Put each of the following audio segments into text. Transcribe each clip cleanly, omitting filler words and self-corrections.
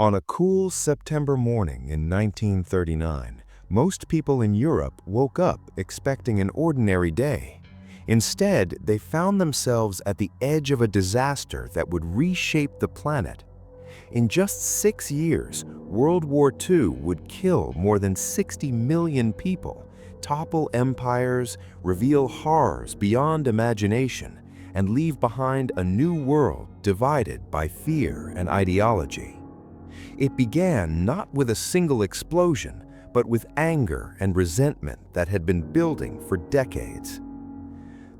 On a cool September morning in 1939, most people in Europe woke up expecting an ordinary day. Instead, they found themselves at the edge of a disaster that would reshape the planet. In just 6 years, World War II would kill more than 60 million people, topple empires, reveal horrors beyond imagination, and leave behind a new world divided by fear and ideology. It began not with a single explosion, but with anger and resentment that had been building for decades.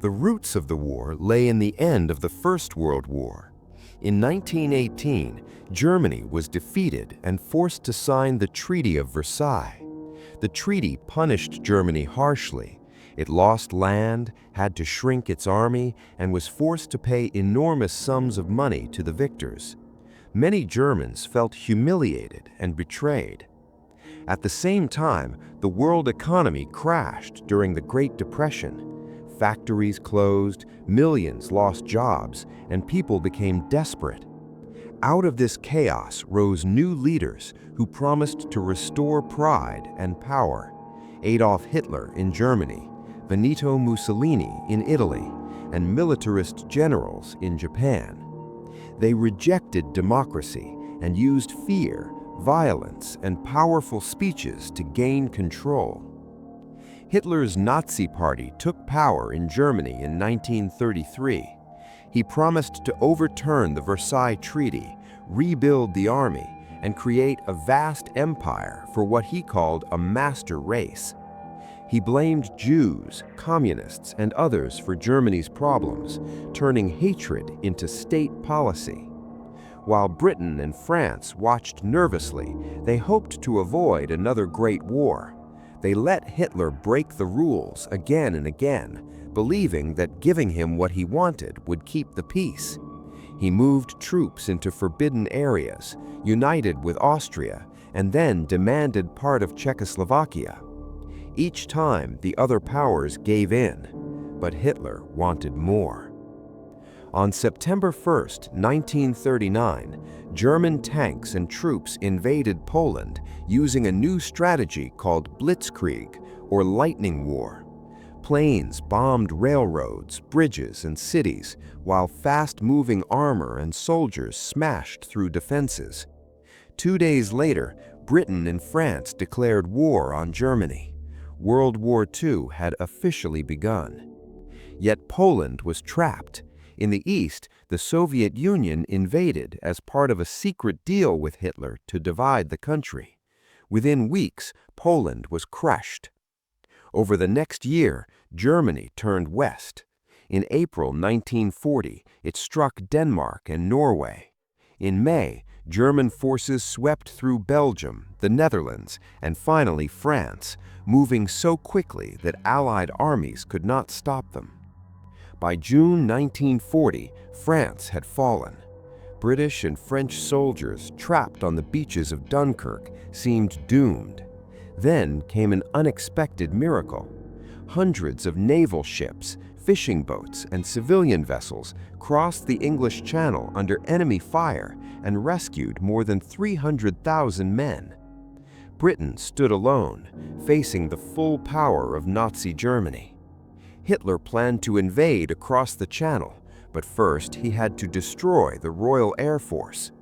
The roots of the war lay in the end of the First World War. In 1918, Germany was defeated and forced to sign the Treaty of Versailles. The treaty punished Germany harshly. It lost land, had to shrink its army, and was forced to pay enormous sums of money to the victors. Many Germans felt humiliated and betrayed. At the same time, the world economy crashed during the Great Depression. Factories closed, millions lost jobs, and people became desperate. Out of this chaos rose new leaders who promised to restore pride and power. Adolf Hitler in Germany, Benito Mussolini in Italy, and militarist generals in Japan. They rejected democracy and used fear, violence, and powerful speeches to gain control. Hitler's Nazi Party took power in Germany in 1933. He promised to overturn the Versailles Treaty, rebuild the army, and create a vast empire for what he called a master race. He blamed Jews, communists, and others for Germany's problems, turning hatred into state policy. While Britain and France watched nervously, they hoped to avoid another great war. They let Hitler break the rules again and again, believing that giving him what he wanted would keep the peace. He moved troops into forbidden areas, united with Austria, and then demanded part of Czechoslovakia. Each time, the other powers gave in, but Hitler wanted more. On September 1, 1939, German tanks and troops invaded Poland using a new strategy called Blitzkrieg, or lightning war. Planes bombed railroads, bridges, and cities, while fast-moving armor and soldiers smashed through defenses. 2 days later, Britain and France declared war on Germany. World War II had officially begun. Yet Poland was trapped. In the east, the Soviet Union invaded as part of a secret deal with Hitler to divide the country. Within weeks, Poland was crushed. Over the next year, Germany turned west. In April 1940, it struck Denmark and Norway. In May, German forces swept through Belgium, the Netherlands, and finally France, moving so quickly that Allied armies could not stop them. By June 1940, France had fallen. British and French soldiers trapped on the beaches of Dunkirk seemed doomed. Then came an unexpected miracle. Hundreds of naval ships, fishing boats, and civilian vessels crossed the English Channel under enemy fire and rescued more than 300,000 men. Britain stood alone, facing the full power of Nazi Germany. Hitler planned to invade across the Channel, but first he had to destroy the Royal Air Force.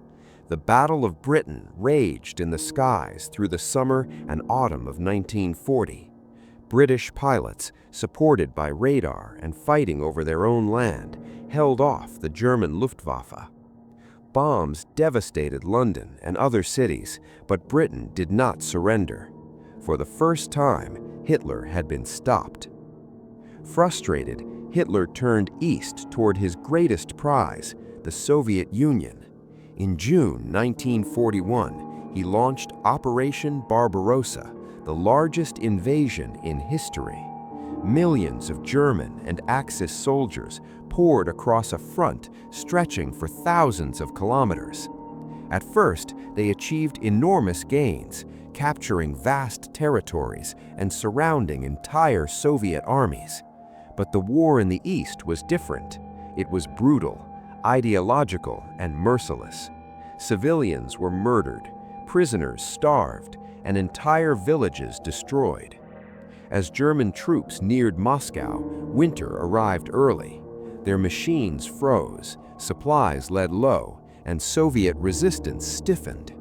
The Battle of Britain raged in the skies through the summer and autumn of 1940. British pilots, supported by radar and fighting over their own land, held off the German Luftwaffe. Bombs devastated London and other cities, but Britain did not surrender. For the first time, Hitler had been stopped. Frustrated, Hitler turned east toward his greatest prize, the Soviet Union. In June 1941, he launched Operation Barbarossa, the largest invasion in history. Millions of German and Axis soldiers poured across a front stretching for thousands of kilometers. At first, they achieved enormous gains, capturing vast territories and surrounding entire Soviet armies. But the war in the East was different. It was brutal, ideological, and merciless. Civilians were murdered, prisoners starved, and entire villages destroyed. As German troops neared Moscow, winter arrived early. Their machines froze, supplies laid low, and Soviet resistance stiffened.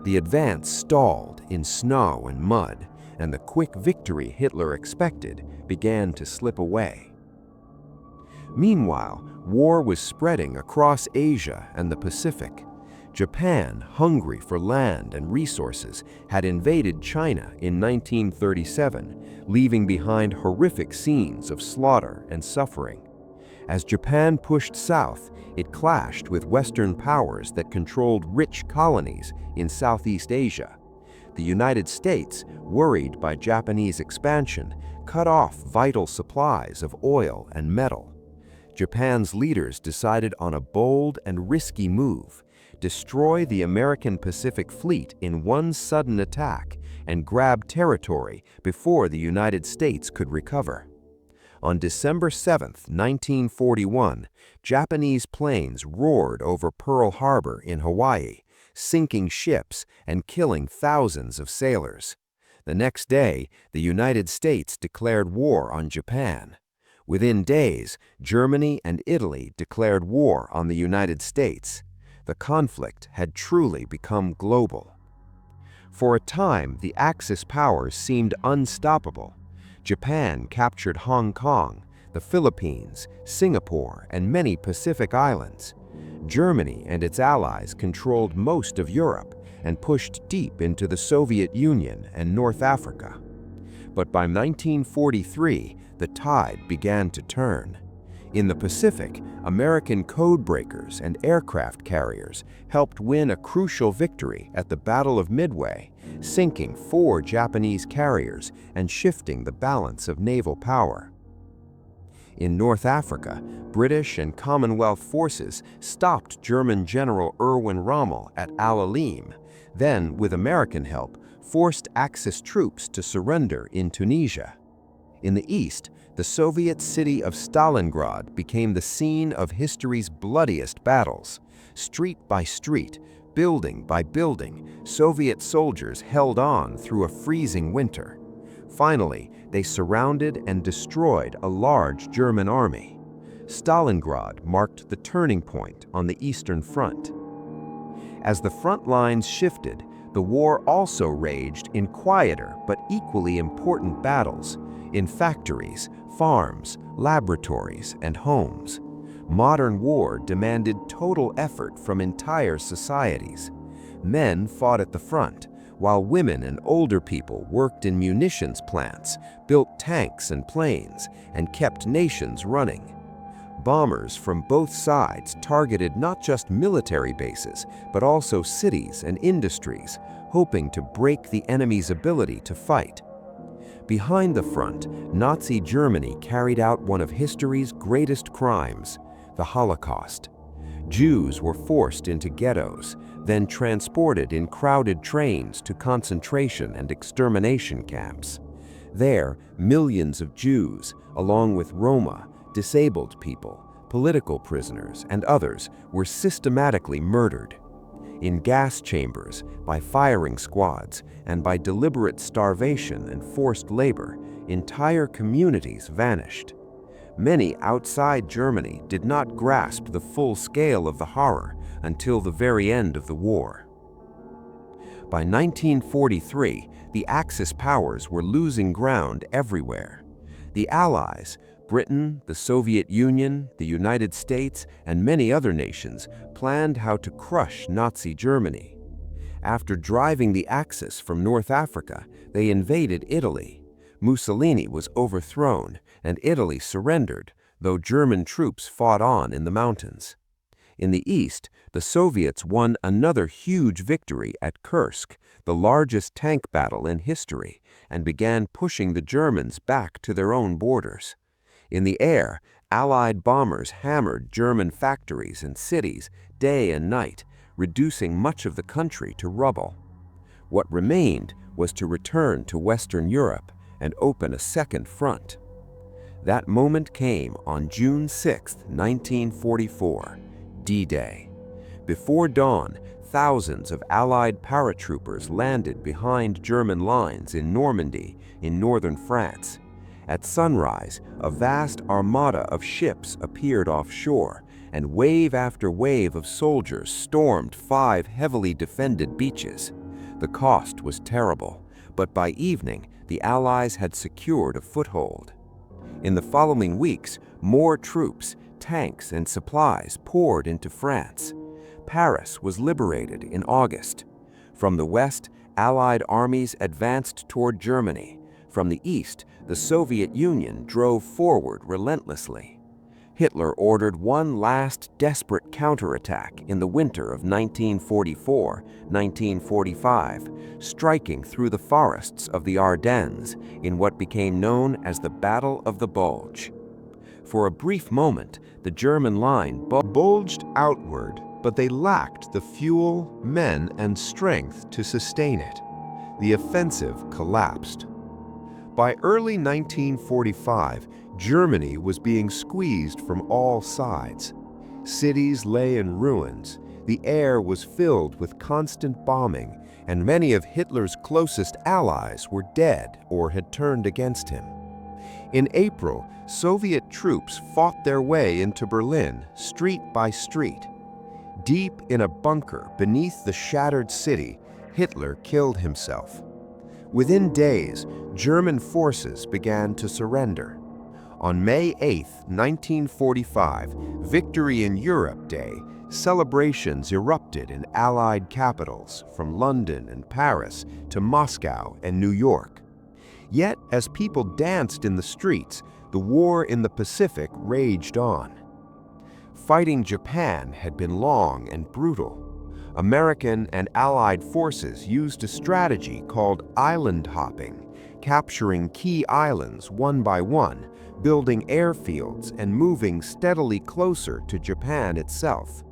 The advance stalled in snow and mud, and the quick victory Hitler expected began to slip away. Meanwhile, war was spreading across Asia and the Pacific. Japan, hungry for land and resources, had invaded China in 1937, leaving behind horrific scenes of slaughter and suffering. As Japan pushed south, it clashed with Western powers that controlled rich colonies in Southeast Asia. The United States, worried by Japanese expansion, cut off vital supplies of oil and metal. Japan's leaders decided on a bold and risky move: destroy the American Pacific Fleet in one sudden attack and grab territory before the United States could recover. On December 7, 1941, Japanese planes roared over Pearl Harbor in Hawaii, sinking ships and killing thousands of sailors. The next day, the United States declared war on Japan. Within days, Germany and Italy declared war on the United States. The conflict had truly become global. For a time, the Axis powers seemed unstoppable. Japan captured Hong Kong, the Philippines, Singapore, and many Pacific islands. Germany and its allies controlled most of Europe and pushed deep into the Soviet Union and North Africa. But by 1943, the tide began to turn. In the Pacific, American codebreakers and aircraft carriers helped win a crucial victory at the Battle of Midway, sinking 4 Japanese carriers and shifting the balance of naval power. In North Africa, British and Commonwealth forces stopped German General Erwin Rommel at Al Alamein, then, with American help, forced Axis troops to surrender in Tunisia. In the east, the Soviet city of Stalingrad became the scene of history's bloodiest battles. Street by street, building by building, Soviet soldiers held on through a freezing winter. Finally, they surrounded and destroyed a large German army. Stalingrad marked the turning point on the Eastern Front. As the front lines shifted, the war also raged in quieter but equally important battles, in factories, farms, laboratories, and homes. Modern war demanded total effort from entire societies. Men fought at the front, while women and older people worked in munitions plants, built tanks and planes, and kept nations running. Bombers from both sides targeted not just military bases, but also cities and industries, hoping to break the enemy's ability to fight. Behind the front, Nazi Germany carried out one of history's greatest crimes, the Holocaust. Jews were forced into ghettos, then transported in crowded trains to concentration and extermination camps. There, millions of Jews, along with Roma, disabled people, political prisoners, and others, were systematically murdered. In gas chambers, by firing squads, and by deliberate starvation and forced labor, entire communities vanished. Many outside Germany did not grasp the full scale of the horror until the very end of the war. By 1943, the Axis powers were losing ground everywhere. The Allies, Britain, the Soviet Union, the United States, and many other nations planned how to crush Nazi Germany. After driving the Axis from North Africa, they invaded Italy. Mussolini was overthrown, and Italy surrendered, though German troops fought on in the mountains. In the east, the Soviets won another huge victory at Kursk, the largest tank battle in history, and began pushing the Germans back to their own borders. In the air, Allied bombers hammered German factories and cities day and night, reducing much of the country to rubble. What remained was to return to Western Europe and open a second front. That moment came on June 6, 1944, D-Day. Before dawn, thousands of Allied paratroopers landed behind German lines in Normandy, in northern France. At sunrise, a vast armada of ships appeared offshore, and wave after wave of soldiers stormed 5 heavily defended beaches. The cost was terrible, but by evening, the Allies had secured a foothold. In the following weeks, more troops, tanks, and supplies poured into France. Paris was liberated in August. From the west, Allied armies advanced toward Germany. From the east, the Soviet Union drove forward relentlessly. Hitler ordered one last desperate counterattack in the winter of 1944-1945, striking through the forests of the Ardennes in what became known as the Battle of the Bulge. For a brief moment, the German line bulged outward, but they lacked the fuel, men, and strength to sustain it. The offensive collapsed. By early 1945, Germany was being squeezed from all sides. Cities lay in ruins, the air was filled with constant bombing, and many of Hitler's closest allies were dead or had turned against him. In April, Soviet troops fought their way into Berlin, street by street. Deep in a bunker beneath the shattered city, Hitler killed himself. Within days, German forces began to surrender. On May 8, 1945, Victory in Europe Day, celebrations erupted in Allied capitals, from London and Paris to Moscow and New York. Yet, as people danced in the streets, the war in the Pacific raged on. Fighting Japan had been long and brutal. American and Allied forces used a strategy called island hopping, capturing key islands one by one, building airfields and moving steadily closer to Japan itself.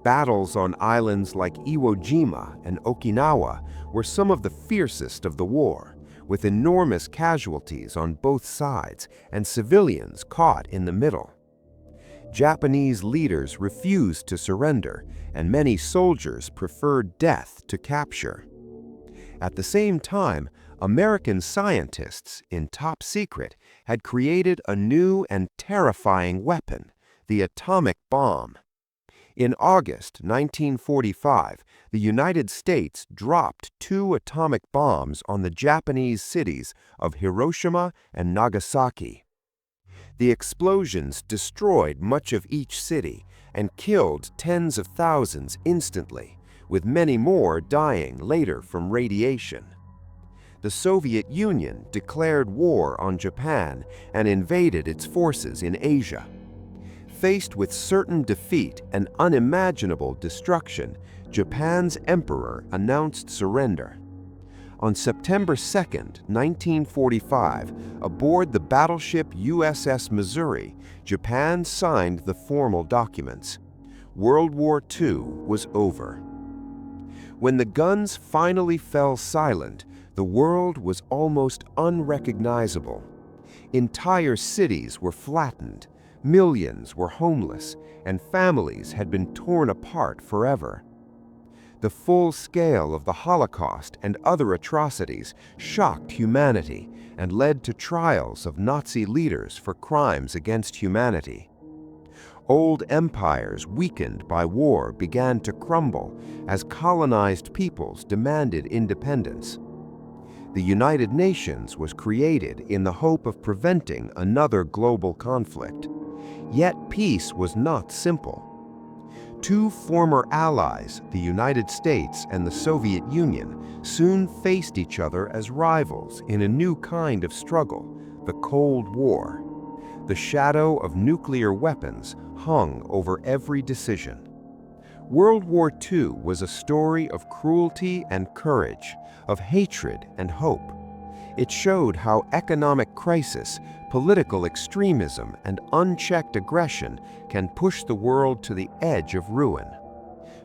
Battles on islands like Iwo Jima and Okinawa were some of the fiercest of the war, with enormous casualties on both sides and civilians caught in the middle. Japanese leaders refused to surrender, and many soldiers preferred death to capture. At the same time, American scientists, in top secret, had created a new and terrifying weapon, the atomic bomb. In August 1945, the United States dropped 2 atomic bombs on the Japanese cities of Hiroshima and Nagasaki. The explosions destroyed much of each city and killed tens of thousands instantly, with many more dying later from radiation. The Soviet Union declared war on Japan and invaded its forces in Asia. Faced with certain defeat and unimaginable destruction, Japan's emperor announced surrender. On September 2, 1945, aboard the battleship USS Missouri, Japan signed the formal documents. World War II was over. When the guns finally fell silent, the world was almost unrecognizable. Entire cities were flattened, millions were homeless, and families had been torn apart forever. The full scale of the Holocaust and other atrocities shocked humanity and led to trials of Nazi leaders for crimes against humanity. Old empires weakened by war began to crumble as colonized peoples demanded independence. The United Nations was created in the hope of preventing another global conflict. Yet peace was not simple. 2 former allies, the United States and the Soviet Union, soon faced each other as rivals in a new kind of struggle, the Cold War. The shadow of nuclear weapons hung over every decision. World War II was a story of cruelty and courage, of hatred and hope. It showed how economic crisis, political extremism, and unchecked aggression can push the world to the edge of ruin.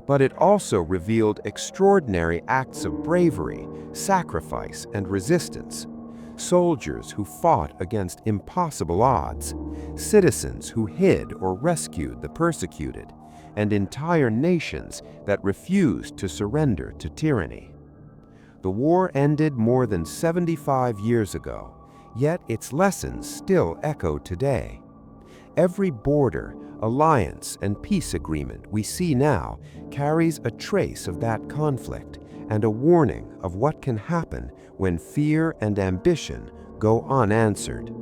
But it also revealed extraordinary acts of bravery, sacrifice, and resistance. Soldiers who fought against impossible odds, citizens who hid or rescued the persecuted, and entire nations that refused to surrender to tyranny. The war ended more than 75 years ago, yet its lessons still echo today. Every border, alliance, and peace agreement we see now carries a trace of that conflict and a warning of what can happen when fear and ambition go unanswered.